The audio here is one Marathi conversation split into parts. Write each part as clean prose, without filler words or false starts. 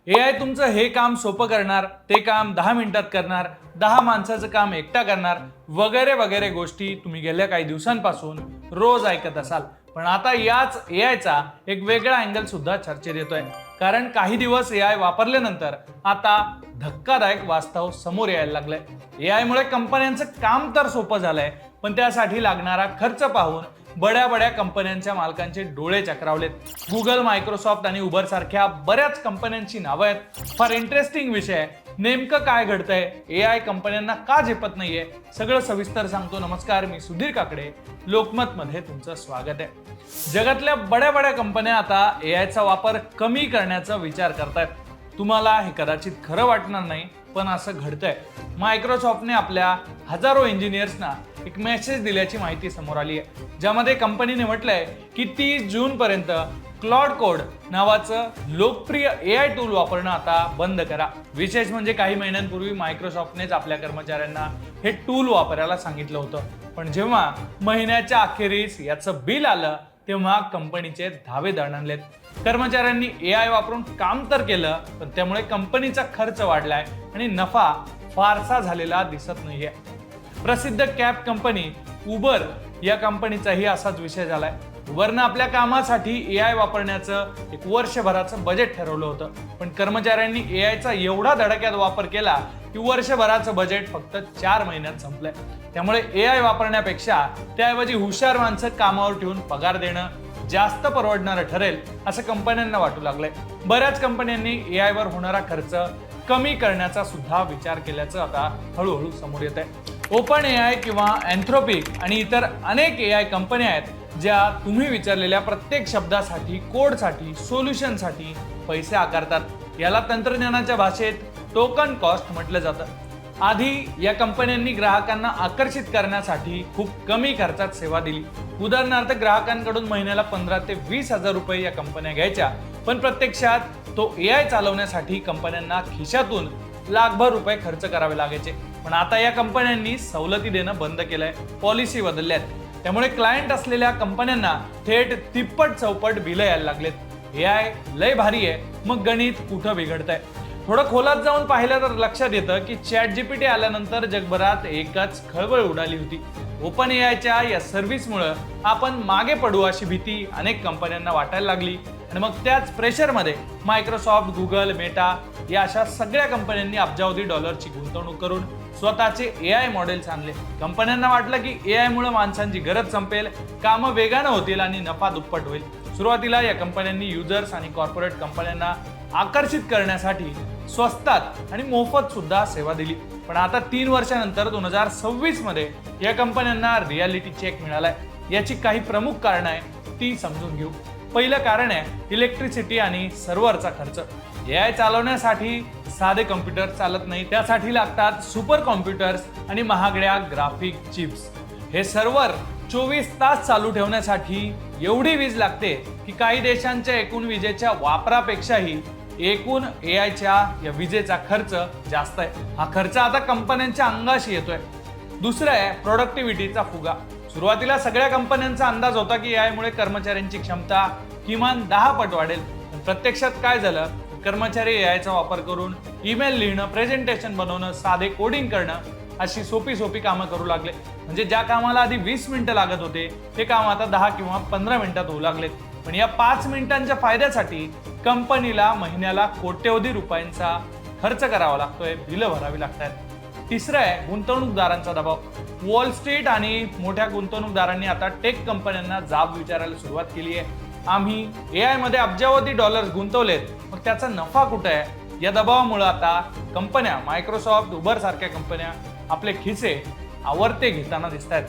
एआय तुमचं हे काम सोपं करणार, ते काम 10 मिनिटात करणार, 10 माणसाचं काम एकटा करणार वगैरे वगैरे गोष्टी तुम्ही गेल्या काही दिवसांपासून रोज ऐकत असाल. पण आता याच एआयचा एक वेगळा अँगल सुद्धा चर्चेत येतोय. कारण काही दिवस एआय वापरल्यानंतर आता धक्कादायक वास्तव समोर यायला लागलंय. एआय मुळे कंपन्यांचं काम तर सोपं झालंय, पण त्यासाठी लागणारा खर्च पाहून बड्या कंपन्यांच्या मालकांचे डोळे चक्रावलेत. गुगल, मायक्रोसॉफ्ट आणि उबर सारख्या बऱ्याच कंपन्यांची नावं आहेत. फार इंटरेस्टिंग विषय आहे. नेमकं काय घडतंय, एआय कंपन्यांना का झेपत नाहीये, सगळं सविस्तर सांगतो. नमस्कार, मी सुधीर काकडे. लोकमत मध्ये तुमचं स्वागत आहे. जगातल्या बड्या कंपन्या आता एआयचा वापर कमी करण्याचा विचार करतायत. तुम्हाला हे कदाचित खरं वाटणार नाही, पण असं घडतंय. मायक्रोसॉफ्टने आपल्या हजारो इंजिनियर्सना एक मेसेज दिल्याची माहिती समोर आली आहे, ज्यामध्ये कंपनीने म्हटलंय की 30 जून पर्यंत क्लॉड कोड नावाचं लोकप्रिय एआय टूल वापरणं आता बंद करा. विशेष म्हणजे काही महिन्यांपूर्वी मायक्रोसॉफ्टनेच आपल्या कर्मचाऱ्यांना हे टूल वापरायला सांगितलं होतं. पण जेव्हा महिन्याच्या अखेरीस याचं बिल आलं, तेव्हा कंपनीचे धावे दणाणलेत. कर्मचाऱ्यांनी एआय वापरून काम तर केलं, पण त्यामुळे कंपनीचा खर्च वाढलाय आणि नफा फारसा झालेला दिसत नाहीये. प्रसिद्ध कॅब कंपनी उबर या कंपनीचाही असाच विषय झालाय. उबरनं आपल्या कामासाठी एआय वापरण्याचं एक वर्षभराचं बजेट ठरवलं होतं, पण कर्मचाऱ्यांनी एआयचा एवढा धडाक्यात वापर केला की वर्षभराचं बजेट फक्त 4 महिन्यात संपलंय. त्यामुळे एआय वापरण्यापेक्षा त्याऐवजी हुशार माणसं कामावर ठेवून पगार देणं जास्त परवडणारं ठरेल असं कंपन्यांना वाटू लागलंय. बऱ्याच कंपन्यांनी एआय वर होणारा खर्च कमी करण्याचा सुद्धा विचार केल्याचं आता हळूहळू समोर येत आहे. ओपन एआय किंवा अँथ्रोपिक आणि इतर अनेक एआय कंपन्या आहेत ज्या तुम्ही विचारलेल्या प्रत्येक शब्दासाठी, कोडसाठी, सोल्युशनसाठी पैसे आकारतात. याला तंत्रज्ञानाच्या भाषेत टोकन कॉस्ट म्हटलं जातं. आधी या कंपन्यांनी ग्राहकांना आकर्षित करण्यासाठी खूप कमी खर्चात सेवा दिली. उदाहरणार्थ, ग्राहकांकडून महिन्याला 15 ते 20 हजार रुपये या कंपन्या घ्यायच्या, पण प्रत्यक्षात तो एआय चालवण्यासाठी कंपन्यांना खिशातून लाखभर रुपये खर्च करावे लागायचे. पण आता या कंपन्यांनी सवलती देणं बंद केलंय, पॉलिसी बदलल्यात. त्यामुळे क्लायंट असलेल्या कंपन्यांना थेट तिप्पट चौपट बिलं यायला लागलेत. एआय लय भारी आहे, मग गणित कुठं बिघडतंय? थोडं खोलात जाऊन पाहिलं तर लक्षात येतं की ChatGPT आल्यानंतर जगभरात एकच खळबळ उडाली होती. ओपन एआयच्या या सर्व्हिसमुळे आपण मागे पडू अशी भीती अनेक कंपन्यांना वाटायला लागली. आणि मग त्याच प्रेशरमध्ये मायक्रोसॉफ्ट, गुगल, मेटा या अशा सगळ्या कंपन्यांनी अब्जावधी डॉलरची गुंतवणूक करून स्वतःचे एआय मॉडेल्स आणले. कंपन्यांना वाटलं की एआय मुळे माणसांची गरज संपेल, कामं वेगानं होतील आणि नफा दुप्पट होईल. सुरुवातीला या कंपन्यांनी युजर्स आणि कॉर्पोरेट कंपन्यांना आकर्षित करण्यासाठी स्वस्तात आणि मोफत सुद्धा सेवा दिली. पण आता 3 वर्षानंतर 2026 मध्ये या कंपन्यांना रियालिटी चेक मिळालाय. याची काही प्रमुख कारण आहे, ती समजून घेऊ. पहिलं कारण आहे इलेक्ट्रिसिटी आणि सर्व्हरचा खर्च. एआय चालवण्यासाठी साधे कॉम्प्युटर चालत नाही, त्यासाठी लागतात सुपर कॉम्प्युटर्स आणि महागड्या ग्राफिक चिप्स. हे सर्व्हर 24 तास चालू ठेवण्यासाठी एवढी वीज लागते की काही देशांच्या एकूण विजेच्या वापरापेक्षाही एकूण एआयच्या या विजेचा खर्च जास्त आहे. हा खर्च आता कंपन्यांच्या अंगाशी येतोय. दुसरं आहे प्रोडक्टिव्हिटीचा फुगा. सुरुवातीला सगळ्या कंपन्यांचा अंदाज होता की एआय मुळे कर्मचाऱ्यांची क्षमता किमान 10 पट वाढेल. पण प्रत्यक्षात काय झालं? कर्मचारी एआयचा वापर करून ईमेल लिहिणं, प्रेझेंटेशन बनवणं, साधे कोडिंग करणं अशी सोपी कामं करू लागले. म्हणजे ज्या कामाला आधी 20 मिनिटं लागत होते, ते काम आता 10 किंवा 15 मिनिटात होऊ लागलेत. पण या 5 मिनिटांच्या फायद्यासाठी कंपनीला महिन्याला कोट्यवधी रुपयांचा खर्च करावा लागतोय, बिलं भरावी लागतात. तिसरं आहे गुंतवणूकदारांचा दबाव. वॉल स्ट्रीट आणि मोठ्या गुंतवणूकदारांनी आता टेक कंपन्यांना जाब विचारायला सुरुवात केली आहे. आम्ही एआय मध्ये अब्जावधी डॉलर्स गुंतवलेत, मग त्याचा नफा कुठे आहे? या दबावामुळे आता कंपन्या, मायक्रोसॉफ्ट, उबर सारख्या कंपन्या आपले खिसे आवर्ते घेताना दिसत आहेत.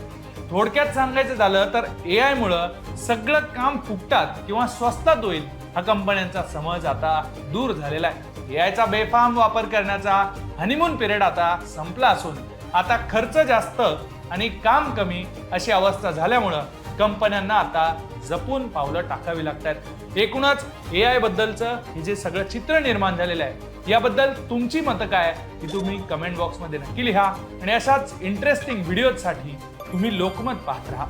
थोडक्यात सांगायचं झालं तर एआय मुळे सगळं काम फुकटात किंवा स्वस्तात होईल हा कंपन्यांचा समज आता दूर झालेला आहे. एआयचा बेफाम वापर करण्याचा हनीमून पिरियड आता संपला असून आता खर्च जास्त आणि काम कमी अशी अवस्था झाल्यामुळं कंपन्यांना आता जपून पावलं टाकावी लागतात. एकूणच एआय बद्दलचं हे जे सगळं चित्र निर्माण झालेलं आहे, याबद्दल तुमची मतं काय ती तुम्ही कमेंट बॉक्समध्ये नक्की लिहा. आणि अशाच इंटरेस्टिंग व्हिडिओसाठी तुम्ही लोकमत पाहत राहा.